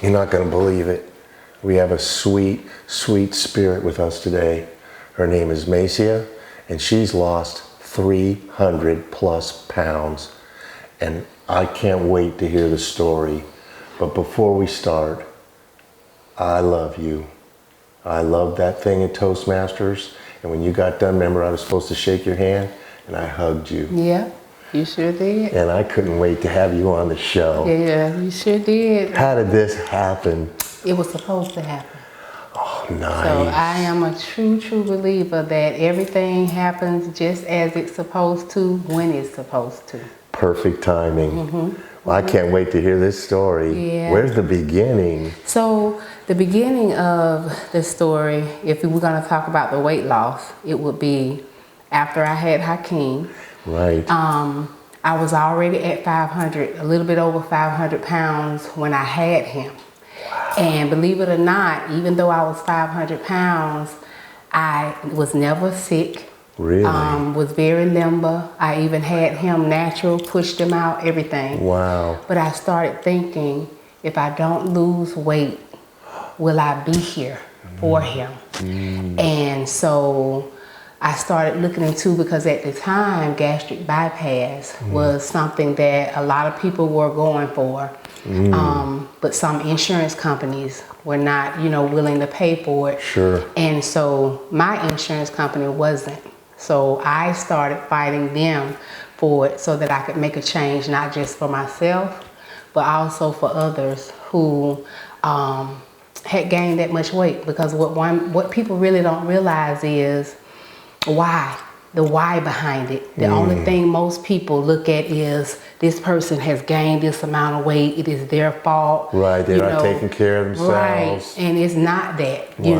You're not going to believe it. We have a sweet, sweet spirit with us today. Her name is Masiya, and she's lost 300 plus pounds. And I can't wait to hear the story. But before we start, I love you. I love that thing at Toastmasters. And when you got done, remember I was supposed to shake your hand, and I hugged you. Yeah, you sure did. And I couldn't wait to have you on the show. Yeah, you sure did. How did this happen? It was supposed to happen. Oh, nice. So I am a true believer that everything happens just as it's supposed to, when it's supposed to. Perfect timing. Well, I can't wait to hear this story. Yeah. Where's the beginning? So the beginning of the story, if we were going to talk about the weight loss, it would be after I had Hakeem. Right. I was already at 500, a little bit over 500 pounds when I had him. Wow. And believe it or not, even though I was 500 pounds, I was never sick. Really? Was very limber. I even had him natural, pushed him out, everything. Wow. But I started thinking, if I don't lose weight, will I be here for him? And so I started looking into, because at the time, gastric bypass was something that a lot of people were going for. But some insurance companies were not, willing to pay for it. Sure. And so my insurance company wasn't. So I started fighting them for it so that I could make a change, not just for myself, but also for others who had gained that much weight. Because what people really don't realize is why. The why behind it. The only thing most people look at is this person has gained this amount of weight. It is their fault. Right, they're not taking care of themselves. Right, and it's not that. You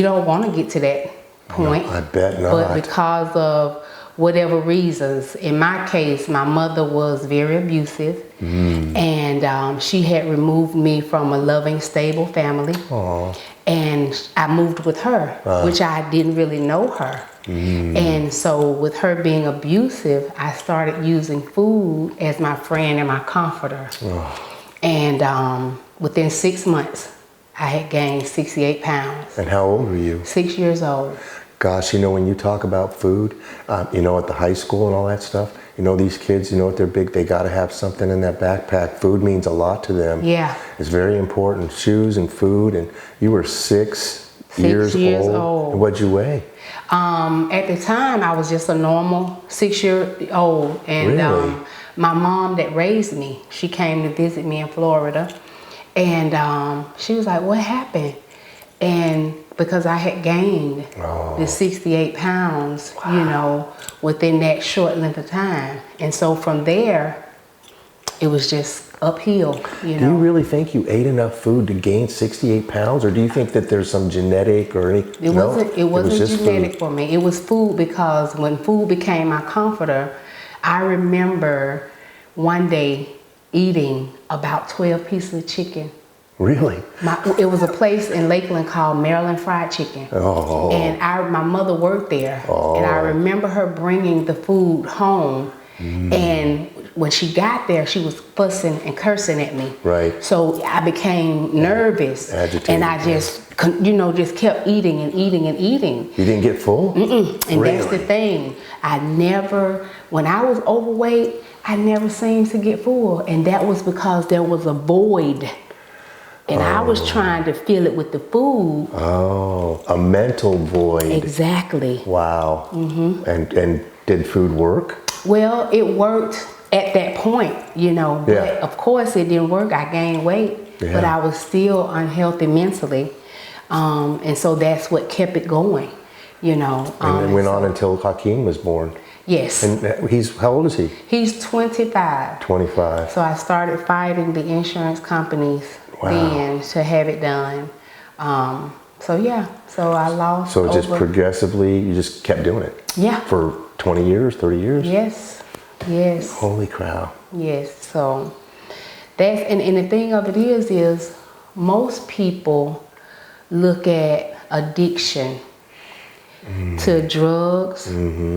don't want to get to that point. No, I bet not. But because of whatever reasons, in my case, my mother was very abusive, and she had removed me from a loving, stable family. Aww. And I moved with her, which I didn't really know her. And so with her being abusive, I started using food as my friend and my comforter. And within 6 months, I had gained 68 pounds. And how old were you? 6 years old. Gosh, when you talk about food, at the high school and all that stuff, these kids, what they're big, they got to have something in that backpack. Food means a lot to them. Yeah. It's very important. Shoes and food. And you were 6 years old. And what'd you weigh? At the time, I was just a normal 6-year-old. And really? My mom that raised me, she came to visit me in Florida. And she was like, what happened? And because I had gained the 68 pounds, within that short length of time. And so from there, it was just uphill, Do you really think you ate enough food to gain 68 pounds? Or do you think that there's some genetic or anything? It wasn't genetic for me. It was food, because when food became my comforter, I remember one day eating about 12 pieces of chicken. Really? It was a place in Lakeland called Maryland Fried Chicken. Oh. And my mother worked there. Oh. And I remember her bringing the food home. And when she got there, she was fussing and cursing at me. Right. So I became nervous. Agitated. And I just kept eating and eating and eating. You didn't get full? And really? That's the thing. When I was overweight, I never seemed to get full. And that was because there was a void. And I was trying to fill it with the food. Oh, a mental void. Exactly. Wow. And did food work? Well, it worked at that point, But of course it didn't work. I gained weight, but I was still unhealthy mentally. And so that's what kept it going, And it went on until Hakeem was born. Yes. And how old is he? He's 25. 25. So I started fighting the insurance companies then to have it done. So I lost. So just progressively, you just kept doing it? Yeah. For 20 years, 30 years? Yes. Holy cow. Yes. So that's, and the thing of it is most people look at addiction to drugs,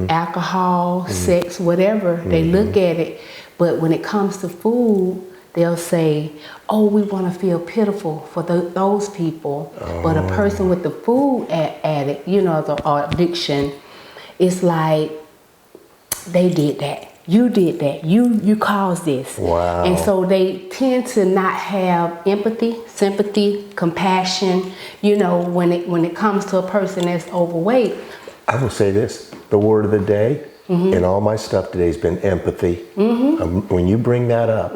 alcohol, sex, whatever. They look at it, but when it comes to food, they'll say, oh, we want to feel pitiful for those people. But a person with the food addict, or addiction, it's like, they did that. You did that. You caused this. Wow. And so they tend to not have empathy, sympathy, compassion, when it comes to a person that's overweight. I will say this, the word of the day in all my stuff today has been empathy. When you bring that up,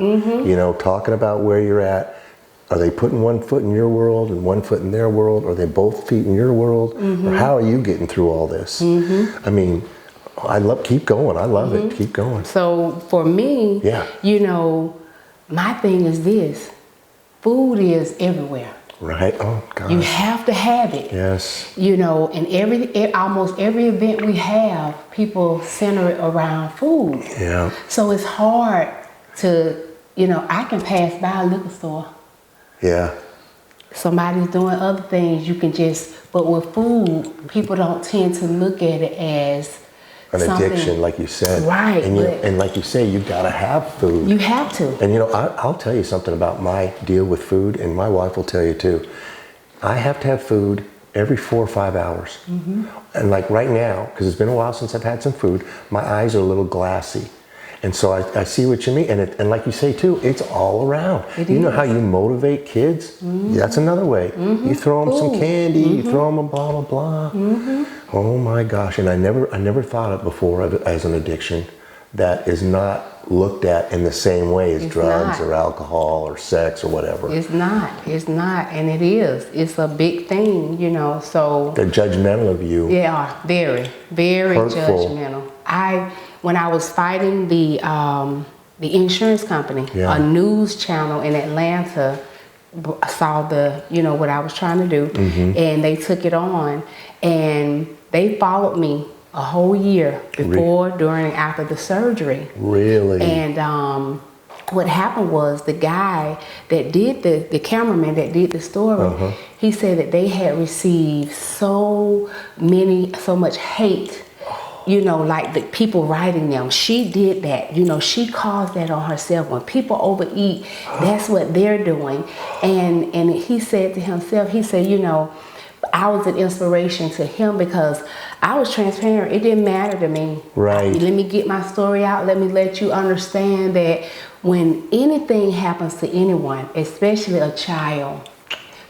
talking about where you're at, are they putting one foot in your world and one foot in their world? Are they both feet in your world? Or how are you getting through all this? I mean, keep going. I love it. Keep going. So for me, my thing is this, food is everywhere. Right. Oh, God. You have to have it. Yes. And almost every event we have, people center it around food. Yeah. So it's hard to, I can pass by a liquor store. Yeah. Somebody's doing other things, but with food, people don't tend to look at it as an addiction, like you said. Right. And like you say, you gotta have food. You have to. And I'll tell you something about my deal with food, and my wife will tell you too. I have to have food every 4 or 5 hours. And like right now, because it's been a while since I've had some food, my eyes are a little glassy. And so I see what you mean. And like you say too, it's all around. You know how you motivate kids? That's another way. You throw them some candy, you throw them a blah, blah, blah. Oh my gosh. And I never thought of it before as an addiction that is not looked at in the same way as drugs or alcohol or sex or whatever. It's not. And it is. It's a big thing, so. They're judgmental of you. They are. Very, very Hurtful. judgmental. When I was fighting the insurance company, a news channel in Atlanta saw what I was trying to do, and they took it on, and they followed me a whole year before, during, and after the surgery. Really? And what happened was the guy that did the cameraman that did the story, he said that they had received so much hate. Like the people writing them. She did that. She caused that on herself. When people overeat, that's what they're doing. And he said to himself, he said, I was an inspiration to him because I was transparent. It didn't matter to me. Right. Let me get my story out. Let me let you understand that when anything happens to anyone, especially a child,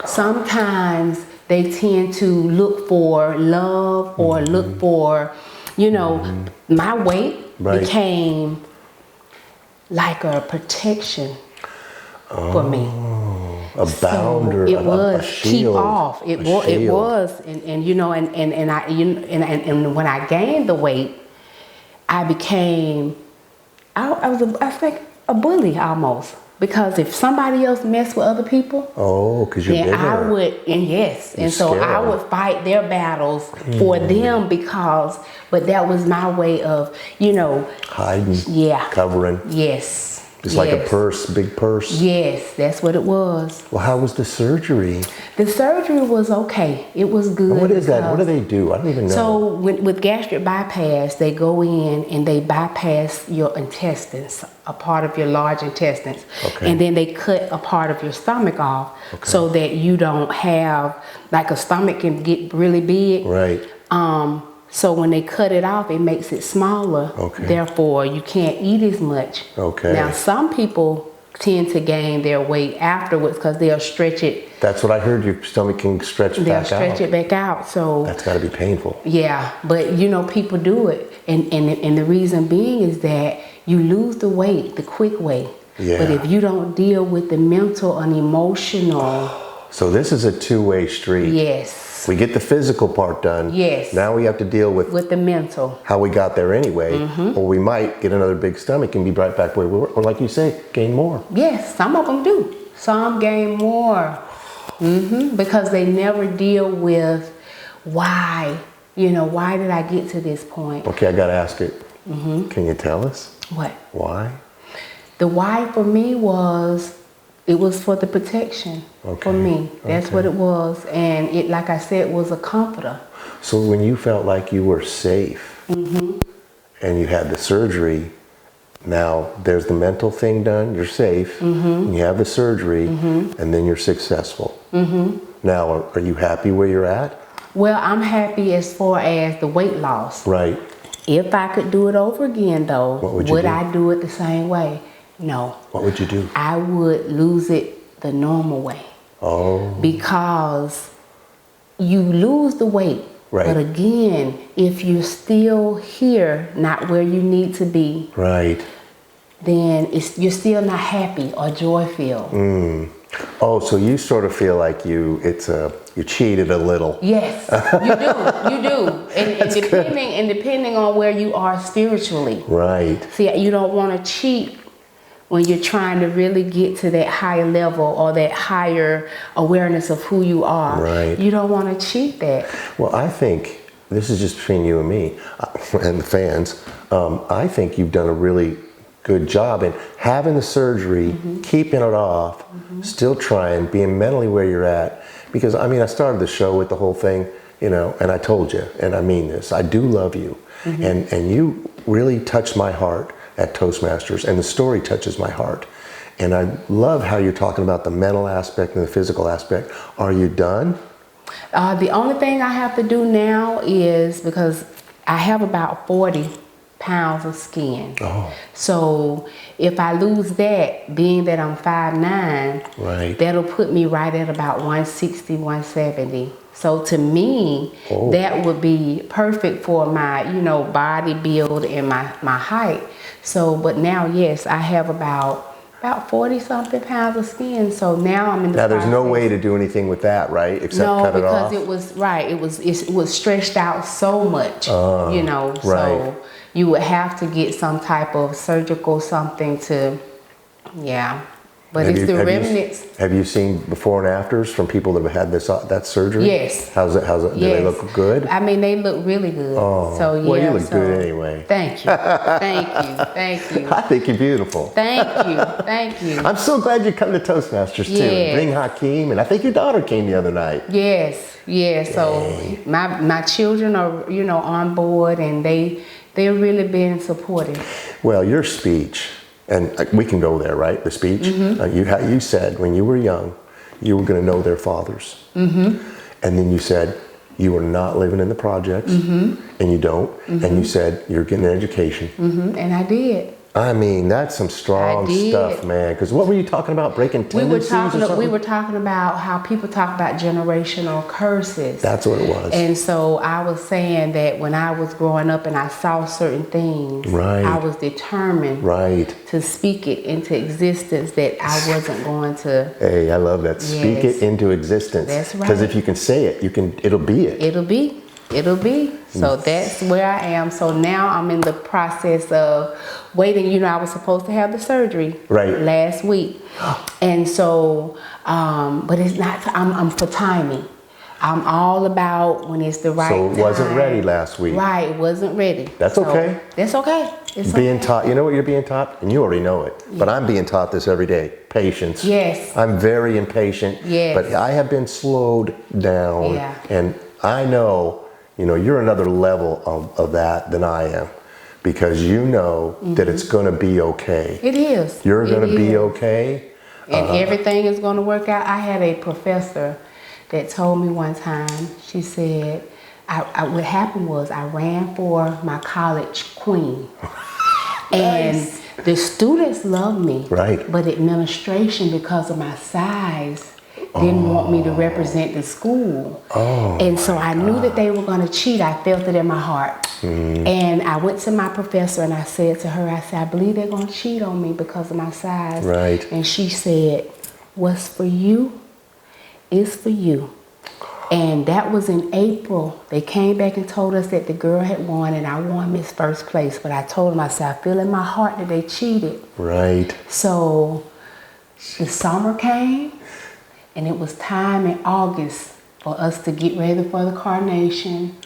sometimes they tend to look for love or look for, my weight became like a protection for me. A boundary. It was a shield. Keep off. It was, and when I gained the weight, I became, I think a bully almost. Because if somebody else messed with other people, because you're bigger. I would, and so I would fight their battles for them but that was my way of, hiding, covering. Yes. It's like a purse, big purse. Yes, that's what it was. Well, how was the surgery? The surgery was okay. It was good. What is that? What do they do? I don't even know. So with gastric bypass, they go in and they bypass your intestines, a part of your large intestines. Okay. And then they cut a part of your stomach off so that you don't have, like a stomach can get really big. Right. So when they cut it off, it makes it smaller. Okay. Therefore, you can't eat as much. Okay. Now, some people tend to gain their weight afterwards because they'll stretch it. That's what I heard. Your stomach can stretch back out. They'll stretch it back out. So that's got to be painful. Yeah, but people do it, and the reason being is that you lose the weight the quick way. Yeah. But if you don't deal with the mental and emotional. So this is a two-way street. Yes. We get the physical part done. Yes. Now we have to deal with the mental. How we got there anyway. Or we might get another big stomach and be right back where we were. Or like you say, gain more. Yes, some of them do. Some gain more. Because they never deal with why. Why did I get to this point? Okay, I got to ask it. Can you tell us? What? Why? The why for me was, it was for the protection for me. That's what it was. And it, like I said, was a comforter. So when you felt like you were safe and you had the surgery, Now, there's the mental thing done. You're safe. And you have the surgery, and then you're successful. Now, are you happy where you're at? Well, I'm happy as far as the weight loss. Right. If I could do it over again, though, What would you do? I do it the same way? No. What would you do? I would lose it the normal way. Oh. Because you lose the weight. Right. But again, if you're still here, not where you need to be, Right. then you're still not happy or joy-filled. Oh, so you sort of feel like you cheated a little. Yes, you do. And depending on where you are spiritually. Right. See, you don't want to cheat when you're trying to really get to that higher level or that higher awareness of who you are. Right. You don't want to cheat that. Well, I think, this is just between you and me and the fans, I think you've done a really good job in having the surgery, keeping it off, still trying, being mentally where you're at. Because, I mean, I started the show with the whole thing, you know, and I told you, and I mean this, I do love you. And you really touched my heart at Toastmasters, and the story touches my heart. And I love how you're talking about the mental aspect and the physical aspect. Are you done? The only thing I have to do now is, because I have about 40 pounds of skin. Oh. So if I lose that, being that I'm 5'9", Right. that'll put me right at about 160, 170. So to me, that would be perfect for my, body build and my height. So, but now, yes, I have about 40 something pounds of skin. So now I'm in the Now there's no process. way to do anything with that, right? Except No, cut it off? because it was stretched out so much, right. so you would have to get some type of surgical something to, but it's the remnants. Have you seen before and afters from people that have had that surgery? Yes. How's it? Do they look good? I mean, they look really good. Oh, So yeah. well, you look good anyway. Thank you, thank you. I think you're beautiful. Thank you. I'm so glad you come to Toastmasters too. Yes. Bring Hakeem, and I think your daughter came the other night. Yes. So my children are on board, and they've really been supportive. Well, your speech, and we can go there, right? The speech. You said when you were young, you were going to know their fathers, and then you said you were not living in the projects, and you don't, and you said you're getting an education, And I did. I mean, that's some strong stuff, man. Because what were you talking about? Breaking tendencies or something? We were talking about how people talk about generational curses. That's what it was. And so I was saying that when I was growing up and I saw certain things, Right. I was determined to speak it into existence, that I wasn't going to. Hey, I love that. Speak it into existence. That's right. Because if you can say it, it'll be it. It'll be. So that's where I am. So now I'm in the process of waiting. I was supposed to have the surgery last week. And so, but it's not, I'm for timing. I'm all about when it's the right time. So it wasn't ready last week. Right, it wasn't ready. That's okay. That's okay. It's being taught, you know what you're being taught? And you already know it. But I'm being taught this every day. Patience. Yes. I'm very impatient. Yes. But I have been slowed down. Yeah. And I know, you're another level of that than I am. Because you know that it's going to be okay. It is. You're going to be okay. And everything is going to work out. I had a professor that told me one time, she said, what happened was I ran for my college queen. And the students loved me. Right. But administration, because of my size, didn't want me to represent the school. And so I knew that they were going to cheat. I felt it in my heart. And I went to my professor and I said to her, I believe they're going to cheat on me because of my size. Right. And she said, what's for you is for you. And that was in April. They came back and told us that the girl had won and I won Miss First Place. But I told them, I said, I feel in my heart that they cheated. Right. So the summer came. And it was time in August for us to get ready for the coronation.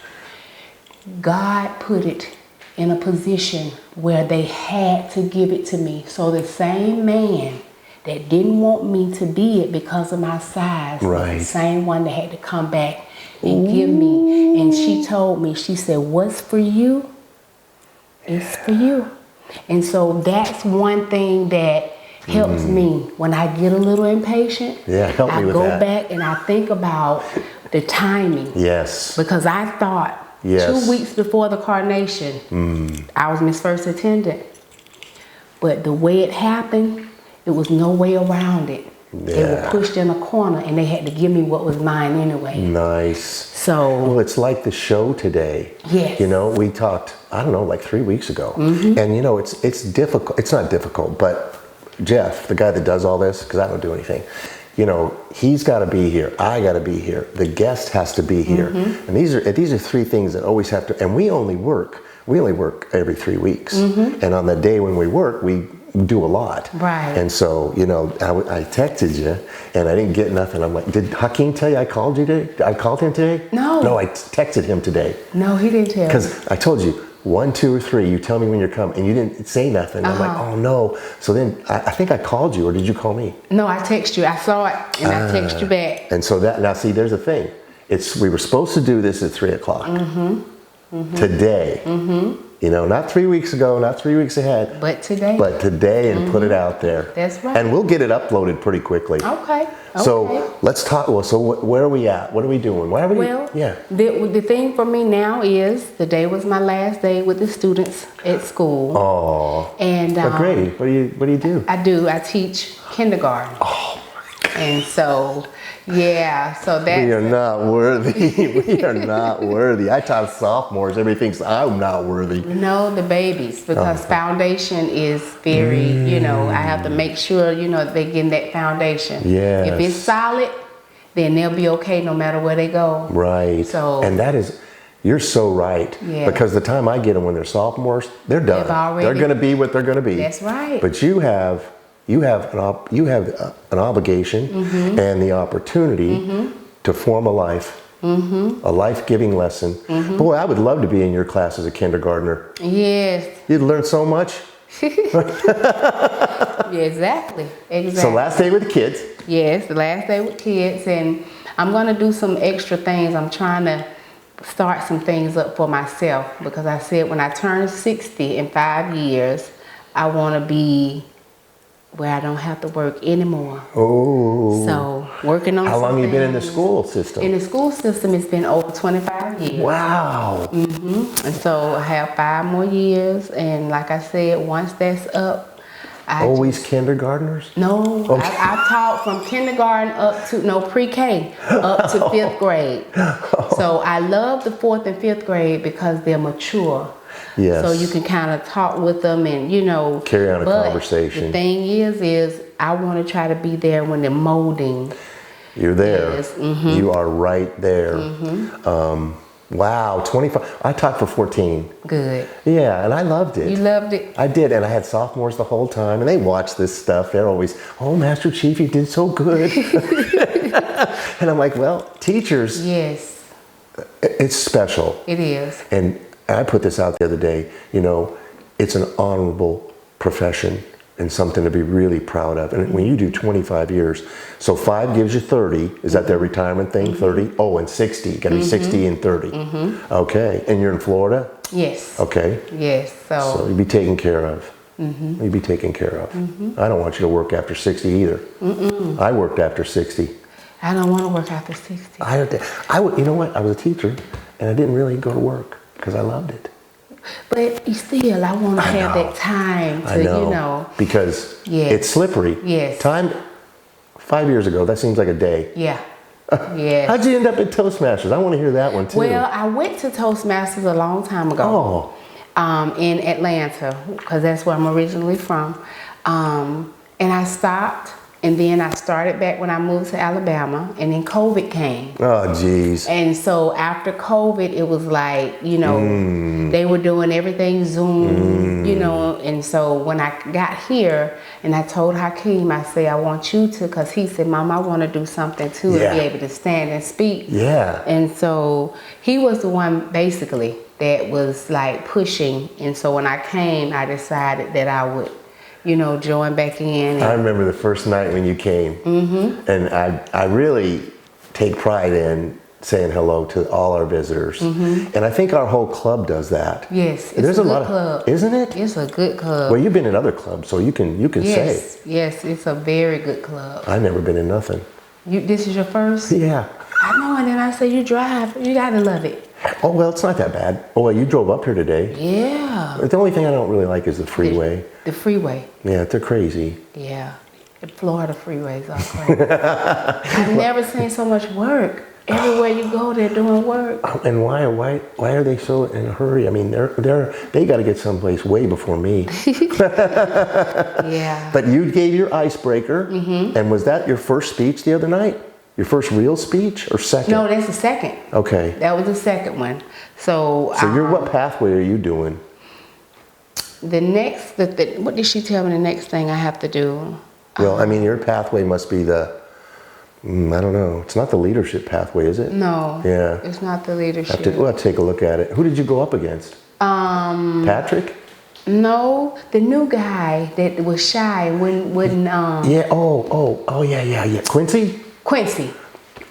God put it in a position where they had to give it to me. So the same man that didn't want me to be it because of my size was the same one that had to come back and give me. And she told me, she said, what's for you is for you. And so that's one thing that helps me when I get a little impatient. Yeah, help me with that. I go back and I think about the timing. Yes. Because I thought 2 weeks before the coronation, I was Miss First Attendant. But the way it happened, it was no way around it. They were pushed in a corner and they had to give me what was mine anyway. Nice. So. Well, it's like the show today. Yes. You know, we talked, I don't know, like 3 weeks ago. And you know, it's difficult. It's not difficult, but Jeff, the guy that does all this, because I don't do anything, you know, he's got to be here. I got to be here. The guest has to be here. And these are three things that always have to, and we only work every 3 weeks. And on the day when we work, we do a lot. Right. And so, you know, I texted you and I didn't get nothing. I'm like, did Hakeem tell you I called you today? I called him today? No. No, I texted him today. No, he didn't tell me. Because I told you, 1, 2, or 3, you tell me when you're coming, and you didn't say nothing. I'm like, oh no. So then I think I called you, or did you call me? No, I texted you. I saw it, and I texted you back. And so that, now see, there's the thing. We were supposed to do this at 3 o'clock. Today. You know, not 3 weeks ago, not 3 weeks ahead. But today. But today, and put it out there. That's right. And we'll get it uploaded pretty quickly. Okay. So let's talk. Well, so where are we at? What are we doing? The thing for me now is today was my last day with the students at school. Oh. And what grade? What do you do? I teach kindergarten. Oh my God. And so, yeah, so that's... We are not worthy. We are not worthy. I taught sophomores. Everybody thinks I'm not worthy. No, the babies, because foundation is very, you know, I have to make sure, you know, they get that foundation. Yes. If it's solid, then they'll be okay no matter where they go. Right. So, and that is, you're so right. Yeah. Because the time I get them when they're sophomores, they're done. They're going to be what they're going to be. That's right. But you have an obligation and the opportunity to form a life, a life-giving lesson. Boy, I would love to be in your class as a kindergartner. Yes. You'd learn so much. Yeah, exactly. So last day with the kids. Yes, the last day with kids, and I'm going to do some extra things. I'm trying to start some things up for myself, because I said when I turn 60 in 5 years, I want to be where I don't have to work anymore. Oh. So working on How long have you been in the school system? In the school system, it's been over 25 years. Wow. And so I have 5 more years, and like I said, once that's up, Always kindergartners? No, Okay. I taught from kindergarten up to, pre-K, up to 5th grade. So I love the 4th and 5th grade because they're mature. Yes. So you can kind of talk with them and, you know. Carry on a conversation. The thing is I want to try to be there when they're molding. You're there. Yes. You are right there. Wow, 25. I taught for 14. Good. Yeah, and I loved it. You loved it? I did, and I had sophomores the whole time, and they watch this stuff. They're always, oh, Master Chief, you did so good. And I'm like, well, teachers. Yes. It's special. It is. And I put this out the other day, you know, it's an honorable profession and something to be really proud of. And when you do 25 years, so 5 gives you 30. Is that their retirement thing, 30? Oh, and 60. You gotta be 60 and 30. Okay, and you're in Florida? Yes. Okay. Yes, So you'd be taken care of. You'd be taken care of. I don't want you to work after 60 either. I worked after 60. I don't want to work after 60. I would, you know what? I was a teacher and I didn't really go to work because I loved it. But still, I want to have that time to, you know. Because it's slippery. Yes. Time, 5 years ago, that seems like a day. Yeah. Yes. How'd you end up at Toastmasters? I want to hear that one too. Well, I went to Toastmasters a long time ago. In Atlanta, because that's where I'm originally from. And I stopped. And then I started back when I moved to Alabama, and then COVID came. Oh, geez. And so after COVID, it was like, you know, they were doing everything Zoom, you know. And so when I got here, and I told Hakeem, I said, I want you to, because he said, Mom, I want to do something too, and be able to stand and speak. Yeah. And so he was the one, basically, that was like pushing. And so when I came, I decided that I would, you know, join back in. I remember the first night when you came, and I really take pride in saying hello to all our visitors. And I think our whole club does that. Yes, it's There's a a lot good of, club. isn't it? It's a good club. Well, you've been in other clubs, so you can say. Yes, it's a very good club. I've never been in nothing. This is your first? Yeah. I know, and then I say you drive. You gotta love it. Oh, well, it's not that bad. Oh, well, you drove up here today. Yeah. The only thing I don't really like is the freeway. The freeway. Yeah, they're crazy. Yeah. The Florida freeways are crazy. I've never seen so much work. Everywhere you go, they're doing work. And why are they so in a hurry? I mean, they got to get someplace way before me. Yeah. But you gave your icebreaker, and was that your first speech the other night? Your first real speech or second? No, that's the second. Okay. That was the second one. So What pathway are you doing? What did she tell me the next thing I have to do? Well, I mean, your pathway must be I don't know. It's not the leadership pathway, is it? No. Yeah. It's not the leadership. We'll have to take a look at it. Who did you go up against? Patrick? No, the new guy that was shy wouldn't Yeah. Oh, yeah. Quincy? Quincy.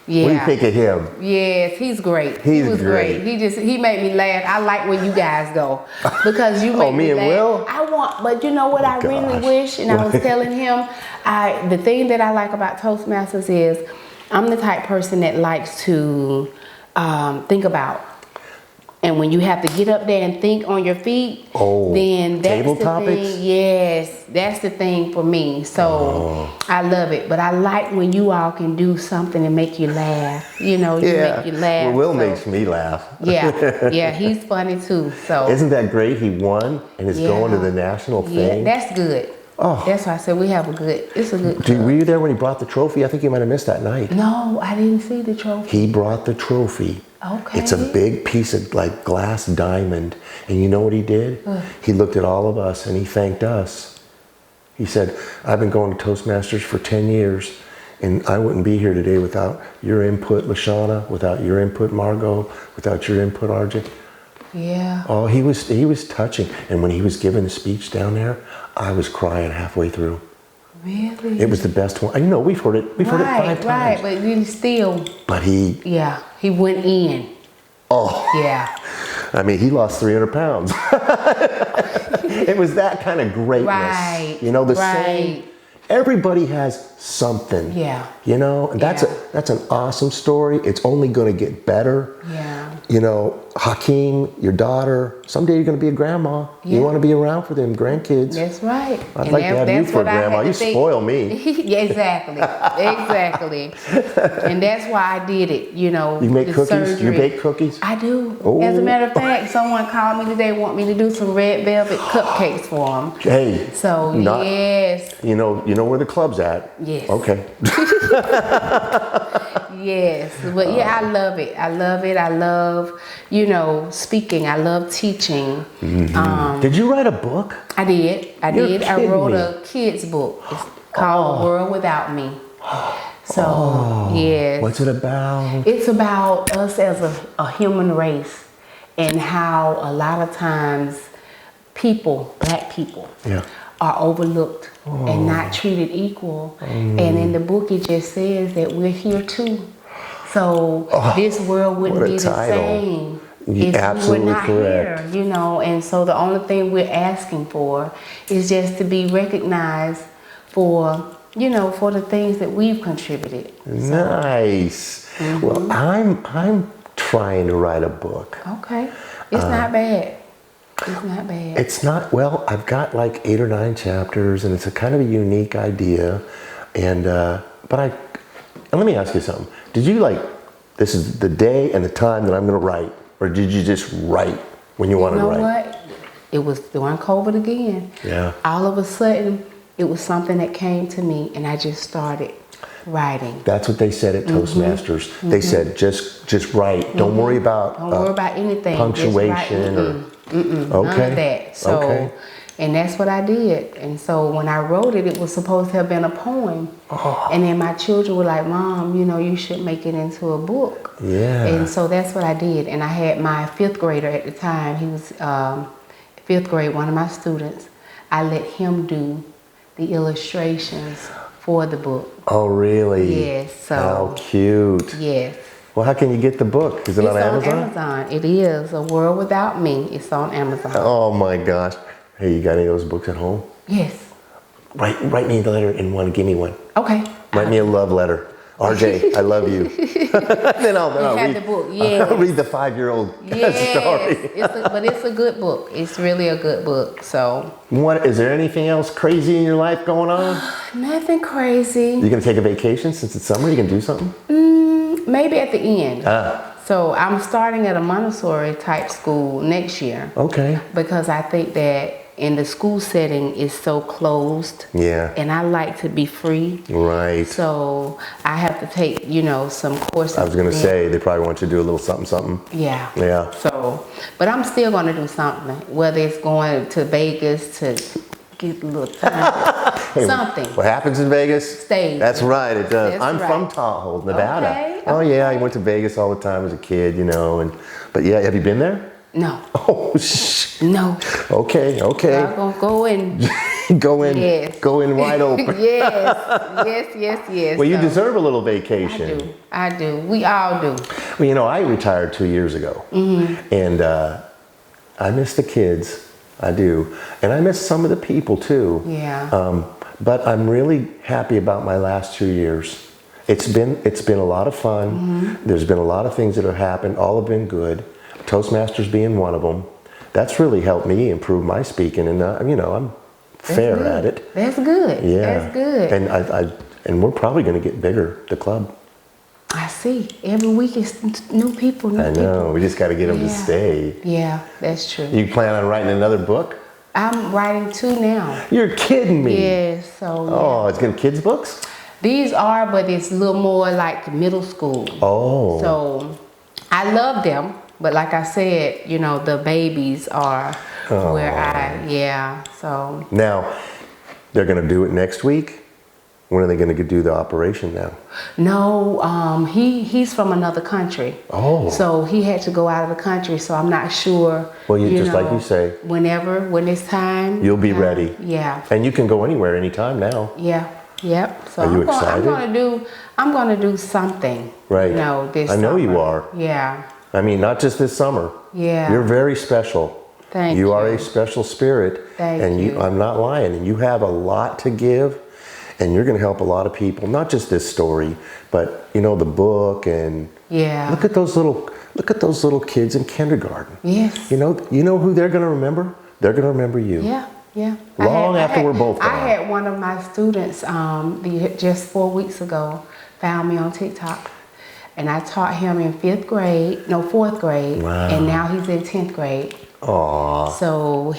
Yeah. What do you think of him? Yes, he's great. He was great. He made me laugh. I like when you guys go because you make me and laugh. Will? But you know what I really wish, and I was telling him, the thing that I like about Toastmasters is I'm the type person that likes to think about. And when you have to get up there and think on your feet, then that's table the topics? thing. Yes, that's the thing for me. So I love it. But I like when you all can do something and make you laugh. You know, make you laugh. Well, Will makes me laugh. Yeah, he's funny too. So isn't that great? He won and is going to the national thing. Yeah, that's good. Oh. That's why I said it's a good club. Were you there when he brought the trophy? I think you might have missed that night. No, I didn't see the trophy. He brought the trophy. Okay. It's a big piece of like glass diamond. And you know what he did? He looked at all of us and he thanked us. He said, I've been going to Toastmasters for 10 years and I wouldn't be here today without your input, Lashana, without your input, Margot, without your input, RJ. Yeah. Oh, he was touching. And when he was giving the speech down there, I was crying halfway through. Really? It was the best one. I know we've heard it. We've heard it 5 times. Right, but you still. But he went in. Oh. Yeah. I mean, he lost 300 pounds. It was that kind of greatness. Right. You know, same. Everybody has something. Yeah. You know, and that's an awesome story. It's only going to get better. Yeah. You know, Hakeem, your daughter, someday you're going to be a grandma. Yeah. You want to be around for them grandkids. That's right. I'd like to have you for a grandma. You spoil me. Yeah, exactly. And that's why I did it, you know. You make cookies? Surgery. You bake cookies? I do. Oh. As a matter of fact, someone called me today, want me to do some red velvet cupcakes for them. Hey. So, yes. You know where the club's at? Yes. Okay. Yes, but yeah, I love it. I love, you know, speaking. I love teaching. Did you write a book? I did. I wrote a kid's book. It's called World Without Me. So, yes. What's it about? It's about us as a human race and how a lot of times black people, are overlooked and not treated equal. And in the book, it just says that we're here too. So this world wouldn't be the same if we were not here, you know. And so the only thing we're asking for is just to be recognized for, you know, for the things that we've contributed. Nice. Well, I'm trying to write a book. Okay. It's not bad. It's not bad. It's not, well, I've got like 8 or 9 chapters and it's a kind of a unique idea. And, let me ask you something. Did you this is the day and the time that I'm going to write, or did you just write when you wanted to write? You know what? It was during COVID again. Yeah. All of a sudden, it was something that came to me and I just started writing. That's what they said at Toastmasters. They said, just write. Don't worry about anything. Punctuation or... None of that. So, and that's what I did. And so when I wrote it, it was supposed to have been a poem. And then my children were like, Mom, you know, you should make it into a book. Yeah. And so that's what I did. And I had my 5th grader at the time. He was 5th grade, one of my students. I let him do the illustrations for the book. Oh, really? Yes. So, how cute. Yes. Well, how can you get the book? Is it on Amazon? It's on Amazon. It is. A World Without Me. It's on Amazon. Oh my gosh. Hey, you got any of those books at home? Yes. Write me a letter in one. Give me one. Okay. Write me a love letter. RJ, I love you. then I'll read the book. Yes. I'll read the 5-year-old story. But it's a good book. It's really a good book. So. What is there anything else crazy in your life going on? Nothing crazy. You gonna take a vacation since it's summer? You can do something? Maybe at the end. Ah. So I'm starting at a Montessori type school next year. Okay. Because I think that in the school setting is so closed. Yeah. And I like to be free. Right. So I have to take, some courses. I was gonna say they probably want you to do a little something. Yeah. Yeah. So, but I'm still gonna do something. Whether it's going to Vegas to get a little time. Hey, something. What happens in Vegas? Stays. That's right, it does. That's I'm right. from Tahoe, Nevada. Okay, Oh yeah, I okay. went to Vegas all the time as a kid, but yeah, have you been there? No. Oh, shh. No. Okay. I'm gonna go in. Yes. Go in wide open. yes. Well, you So, deserve a little vacation. I do. We all do. Well, I retired 2 years ago, and I miss the kids. I do, and I miss some of the people too. Yeah. But I'm really happy about my last 2 years. It's been a lot of fun. There's been a lot of things that have happened. All have been good. Toastmasters being one of them. That's really helped me improve my speaking, and I'm fair at it. That's good. Yeah, That's good. And we're probably going to get bigger. The club. I see. Every week it's new people. I know. We just got to get them to Yeah. stay. Yeah, that's true. You plan on writing another book? I'm writing 2 now. You're kidding me. Yes. So. Yeah. Oh, it's going to kids books? These are, but it's a little more like middle school. Oh. So I love them, but like I said, the babies are where so. Now, they're going to do it next week? When are they going to do the operation now? No, he's from another country. Oh. So he had to go out of the country, so I'm not sure. Well, just like you say. When it's time. You'll be ready. Yeah. And you can go anywhere, anytime now. Yeah. Yep. So Are you excited? I'm gonna do something. Right. This I know summer. you are. Yeah. I mean, not just this summer. Yeah. You're very special. Thank you. you. Are a special spirit. Thank you. I'm not lying. And you have a lot to give. And you're going to help a lot of people. Not just this story, but the book and look at those little kids in kindergarten. Yes. You know who they're going to remember? They're going to remember you. Yeah. Long after we're both gone. I had one of my students just 4 weeks ago found me on TikTok, and I taught him in 4th grade, Wow. and now he's in 10th grade. Aww. So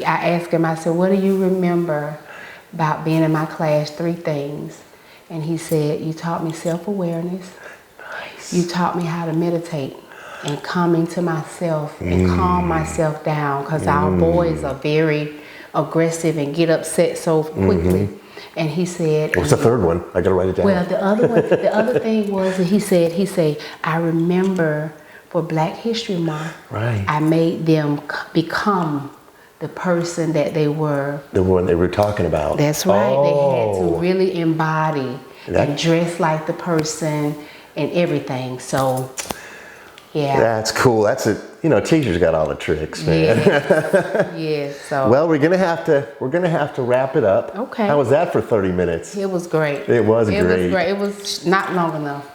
I asked him, I said, what do you remember about being in my class? 3 things. And he said, you taught me self-awareness. Nice. You taught me how to meditate and come into myself and calm myself down, because our boys are very aggressive and get upset so quickly. And he said, What's the third one? I gotta write it down. well, the other thing was that he said, I remember for Black History Month, Right. I made them become the person that they were. The one they were talking about. That's right. Oh. They had to really embody and dress like the person and everything. So, yeah. That's cool. That's it. Teachers got all the tricks, man. Yes. So. Well, we're gonna have to wrap it up. Okay. How was that for 30 minutes? It was great. It was It great. was great. It was not long enough.